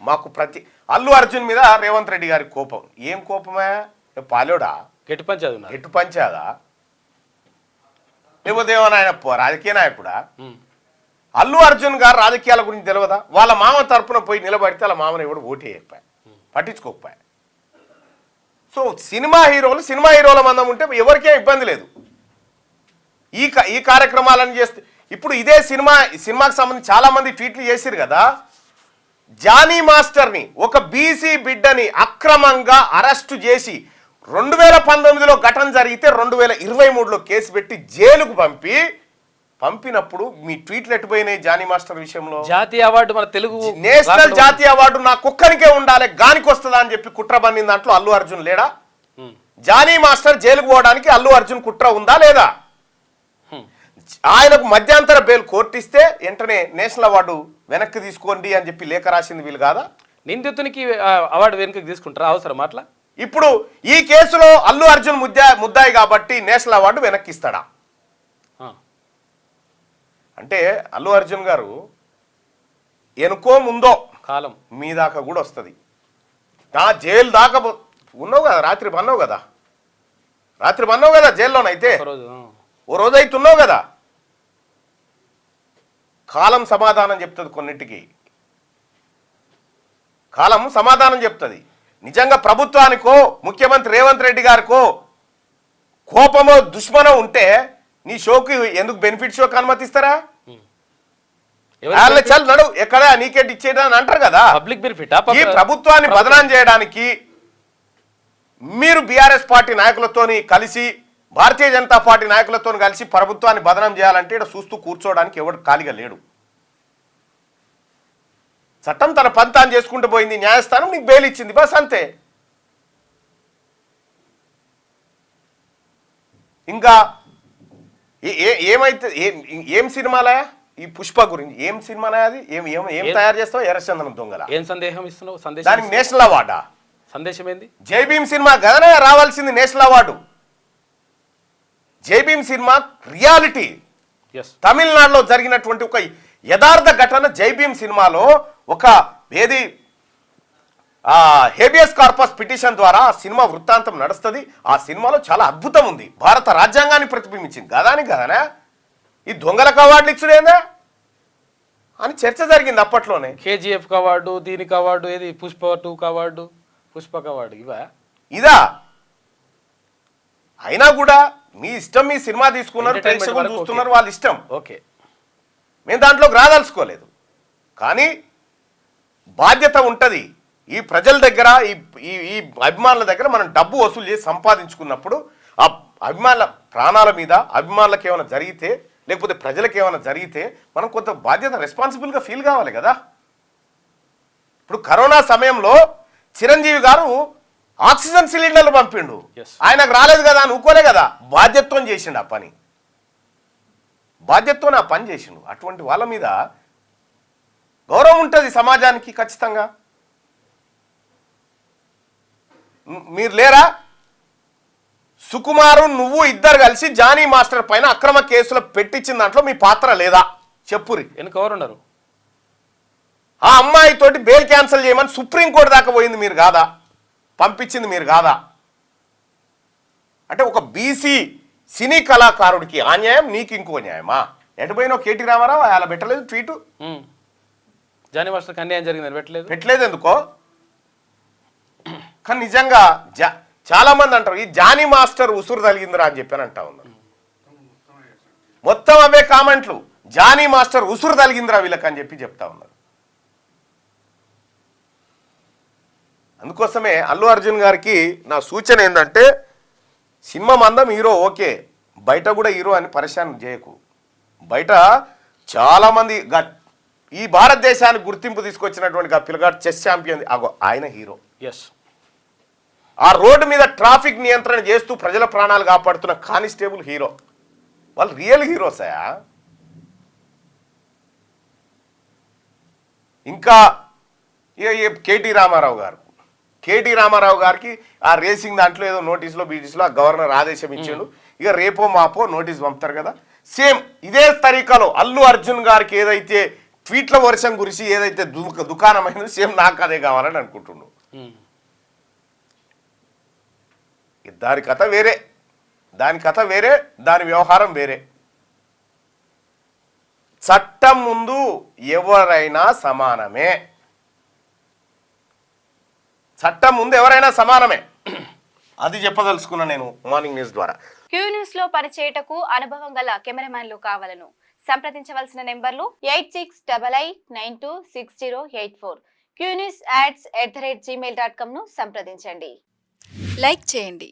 మాకు అల్లు అర్జున్ మీద రేవంత్ రెడ్డి గారి కోపం. ఏం కోపమే? పాలోడా గెట్టు పంచాదా లేకపోతే ఏమన్నా ఆయన రాజకీయ నాయకుడా? అల్లు అర్జున్ గారు రాజకీయాల గురించి తెలియదా? వాళ్ళ మామ తరపున పోయి నిలబడితే వాళ్ళ మామని ఎవడు ఓటు వేయకపోయా, పట్టించుకోకపోయా. సో సినిమా హీరోల మందం ఉంటే ఎవరికే ఇబ్బంది లేదు. ఈ కార్యక్రమాలను చేస్తే ఇప్పుడు ఇదే సినిమాకి సంబంధించి చాలా మంది ట్వీట్లు చేసిరు కదా. జానీ మాస్టర్ని ఒక బీసీ బిడ్డని అక్రమంగా అరెస్టు చేసి 2019లో ఘటన జరిగితే 2023లో కేసు పెట్టి జైలుకు పంపినప్పుడు మీ ట్వీట్లు ఎట్టుపోయినాయి? జానీ మాస్టర్ విషయంలో జాతీయ అవార్డు, మన తెలుగు నేషనల్ జాతీయ అవార్డు నా కుక్కనికే ఉండాలి, గానికి వస్తుందా అని చెప్పి కుట్ర పన్నిన దాంట్లో అల్లు అర్జున్ లేడా? జానీ మాస్టర్ జైలుకు పోవడానికి అల్లు అర్జున్ కుట్ర ఉందా లేదా? ఆయనకు మధ్యంతర బెయిల్ కోర్టు ఇస్తే వెంటనే నేషనల్ అవార్డు వెనక్కి తీసుకోండి అని చెప్పి లేఖ రాసింది వీళ్ళు కాదా? నిందితునికి అవార్డు వెనక్కి తీసుకుంటారా? అవసరం అట్లా? ఇప్పుడు ఈ కేసులో అల్లు అర్జున్ ముద్దాయి కాబట్టి నేషనల్ అవార్డు వెనక్కి ఇస్తాడా? అంటే అల్లు అర్జున్ గారు ఎనుకో ముందో కాలం మీ దాకా కూడా వస్తుంది. నా జైలు దాకా ఉన్నావు కదా, రాత్రి పన్నావు కదా జైల్లోనైతే, ఓ రోజు అయితే ఉన్నావు కదా. కాలం సమాధానం చెప్తుంది, కొన్నిటికి కాలం సమాధానం చెప్తుంది. నిజంగా ప్రభుత్వానికో ముఖ్యమంత్రి రేవంత్ రెడ్డి గారికో కోపమో దుష్మనో ఉంటే నీ షోకి ఎందుకు బెనిఫిట్ షోకి అనుమతిస్తారా? చల్ నడు ఎక్కడ నీకేట్ ఇచ్చేదా అని అంటారు కదా. Public benefit. ఈ ప్రభుత్వాన్ని బదనాం చేయడానికి మీరు బీఆర్ఎస్ పార్టీ నాయకులతోని కలిసి, భారతీయ జనతా పార్టీ నాయకులతో కలిసి ప్రభుత్వాన్ని బదనాం చేయాలంటే ఇక్కడ చూస్తూ కూర్చోవడానికి ఎవడు ఖాళీగా లేడు. చట్టం తన పంతాన్ని చేసుకుంటూ పోయింది, న్యాయస్థానం నీకు బెయిల్ ఇచ్చింది, బస్ అంతే. ఇంకా ఏమైతే ఏం సినిమాలయా ఈ పుష్ప గురించి? ఏం సినిమానా అది? ఏం తయారు చేస్తావు? ఎర్రచందనం దొంగల ఏం సందేహం ఇస్తున్నావు? దానికి నేషనల్ అవార్డా? సందేశం ఏంది? జై భీమ్ సినిమా కదనే రావాల్సింది నేషనల్ అవార్డు. జై భీమ్ సినిమా రియాలిటీ, తమిళనాడులో జరిగినటువంటి ఒక యథార్థ ఘటన. జై భీమ్ సినిమాలో ఒక హేబియస్ కార్పస్ పిటిషన్ ద్వారా ఆ సినిమా వృత్తాంతం నడుస్తుంది. ఆ సినిమాలో చాలా అద్భుతం ఉంది, భారత రాజ్యాంగాన్ని ప్రతిబింబించింది. కదానే ఈ దొంగలకు అవార్డులు ఇచ్చుడేందా అని చర్చ జరిగింది అప్పట్లోనే. కేజీఎఫ్ అవార్డు, దీనికి అవార్డు, ఏది పుష్ప 2 అవార్డు, పుష్పక అవార్డు, ఇదా? అయినా కూడా మీ ఇష్టం, మీ సినిమా తీసుకున్నారు, ప్రేక్షకులు చూస్తున్నారు, వాళ్ళ ఇష్టం. ఓకే, మేము దాంట్లోకి రాదలుచుకోలేదు. కానీ బాధ్యత ఉంటుంది. ఈ ప్రజల దగ్గర, ఈ అభిమానుల దగ్గర మనం డబ్బు వసూలు చేసి సంపాదించుకున్నప్పుడు ఆ అభిమానుల ప్రాణాల మీద, అభిమానులకు ఏమైనా జరిగితే, లేకపోతే ప్రజలకు ఏమైనా జరిగితే మనం కొంత బాధ్యత, రెస్పాన్సిబుల్గా ఫీల్ కావాలి కదా. ఇప్పుడు కరోనా సమయంలో చిరంజీవి గారు ఆక్సిజన్ సిలిండర్లు పంపిండు, ఆయనకు రాలేదు కదా అని ఊకోలే కదా, బాధ్యతతో చేసిండు ఆ పని, బాధ్యతతో ఆ పని చేసిండు. అటువంటి వాళ్ళ మీద గౌరవం ఉంటుంది సమాజానికి ఖచ్చితంగా. మీరు లేరా? సుకుమారు నువ్వు ఇద్దరు కలిసి జానీ మాస్టర్ పైన అక్రమ కేసులు పెట్టించిన దాంట్లో మీ పాత్ర లేదా? చెప్పురి. ఎవరున్నారు? ఆ అమ్మాయితోటి బెయిల్ క్యాన్సిల్ చేయమని సుప్రీంకోర్టు దాకా పోయింది మీరు కాదా? పంపించింది మీరు కాదా? అంటే ఒక బీసీ సినీ కళాకారుడికి అన్యాయం, నీకు ఇంకో న్యాయమా? ఎటుపోయినావు? కేటీ రామారావు అలా పెట్టలేదు ట్వీటు. జానీ మాస్టర్కి అన్యాయం జరిగిందని పెట్టలేదు ఎందుకో. కానీ నిజంగా చాలా మంది అంటారు ఈ జానీ మాస్టర్ ఉసురు తగిలిందిరా అని చెప్పని అంటా ఉన్నారు. మొత్తం అవే కామెంట్లు, జానీ మాస్టర్ ఉసురు తగిలిందిరా వీళ్ళకి అని చెప్పి చెప్తా ఉన్నారు. అందుకోసమే అల్లు అర్జున్ గారికి నా సూచన ఏంటంటే, సినిమా మందం హీరో ఓకే, బయట కూడా హీరో అని పరిశాన్ చేయకు. బయట చాలామంది ఈ భారతదేశానికి గుర్తింపు తీసుకొచ్చినటువంటి పిల్లగాడు చెస్ ఛాంపియన్, ఆయన హీరో. ఆ రోడ్డు మీద ట్రాఫిక్ నియంత్రణ చేస్తూ ప్రజల ప్రాణాలు కాపాడుతున్న కానిస్టేబుల్ హీరో. వాళ్ళు రియల్ హీరోసయా? ఇంకా కేటీ రామారావు గారికి ఆ రేసింగ్ దాంట్లో ఏదో నోటీసులో బీటీసీలో ఆ గవర్నర్ ఆదేశం ఇచ్చాడు. ఇక రేపో మాపో నోటీస్ పంపుతారు కదా. సేమ్ ఇదే తరీకాలో అల్లు అర్జున్ గారికి ఏదైతే ట్వీట్ల వర్షం గురించి ఏదైతే దుకాణమైందో సేమ్ నాకు అదే కావాలని అనుకుంటున్నాను. దాని కథ వేరే, దాని వ్యవహారం వేరే. చట్టం ముందు ఎవరైనా సమానమే, అది చెప్పదలుచుకున్నా నేను మార్నింగ్ న్యూస్ ద్వారా. క్యూ న్యూస్ లో పనిచేయటకు అనుభవం గల కెమెరామ్యాన్లు కావాలను సంప్రదించవలసిన నెంబర్లు 8688926084. qnewsads@gmail.com ను సంప్రదించండి. లైక్ చేయండి.